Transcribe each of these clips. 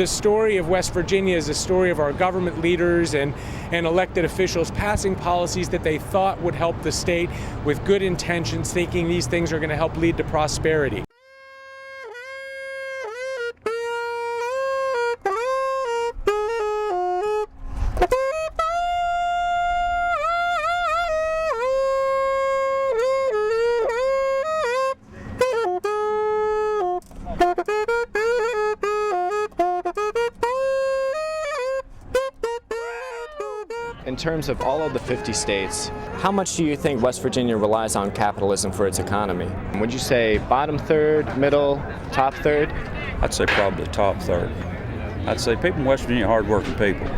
the story of West Virginia is a story of our government leaders and elected officials passing policies that they thought would help the state with good intentions, thinking these things are going to help lead to prosperity. In terms of all of the 50 states, How much do you think West Virginia relies on capitalism for its economy? would you say bottom third, middle, top third? I'd say probably top third. I'd say people in West Virginia are hardworking people.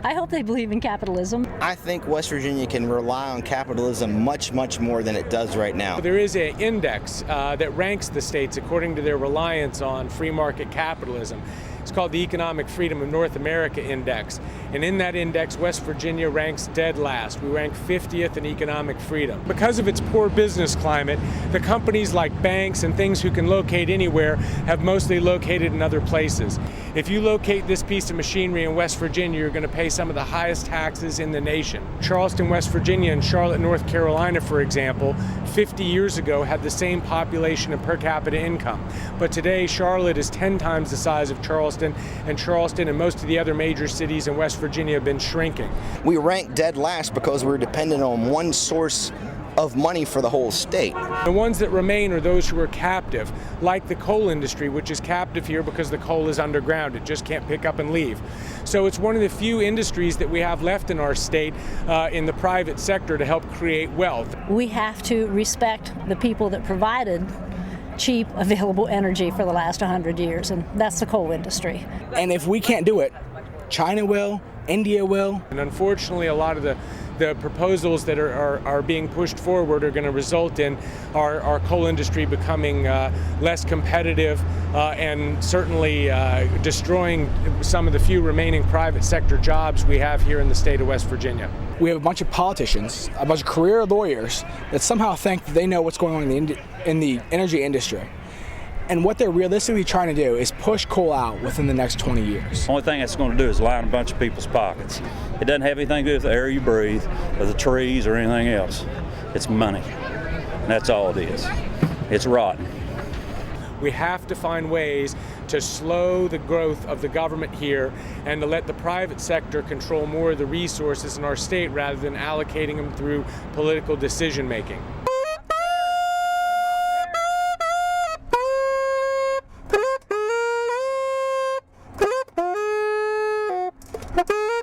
I hope they believe in capitalism. I think West Virginia can rely on capitalism much, much more than it does right now. There is an index that ranks the states according to their reliance on free market capitalism. It's called the Economic Freedom of North America Index. And in that index, West Virginia ranks dead last. We rank 50th in economic freedom. Because of its poor business climate, the companies like banks and things who can locate anywhere have mostly located in other places. If you locate this piece of machinery in West Virginia, you're going to pay some of the highest taxes in the nation. Charleston, West Virginia and Charlotte, North Carolina, for example, 50 years ago had the same population and per capita income. But today, Charlotte is 10 times the size of Charleston, and Charleston and most of the other major cities in West Virginia have been shrinking. We rank dead last because we're dependent on one source of money for the whole state. The ones that remain are those who are captive, like the coal industry, which is captive here because the coal is underground. It just can't pick up and leave. So it's one of the few industries that we have left in our state in the private sector to help create wealth. We have to respect the people that provided cheap, available energy for the last 100 years, and that's the coal industry. And if we can't do it, China will, India will. And unfortunately, a lot of the proposals that are being pushed forward are going to result in our coal industry becoming less competitive and certainly destroying some of the few remaining private sector jobs we have here in the state of West Virginia. We have a bunch of politicians, a bunch of career lawyers that somehow think that they know what's going on in the energy industry. And what they're realistically trying to do is push coal out within the next 20 years. The only thing that's going to do is line a bunch of people's pockets. It doesn't have anything to do with the air you breathe, or the trees, or anything else. It's money. And that's all it is. It's rotten. We have to find ways to slow the growth of the government here and to let the private sector control more of the resources in our state rather than allocating them through political decision making. Boop, boop.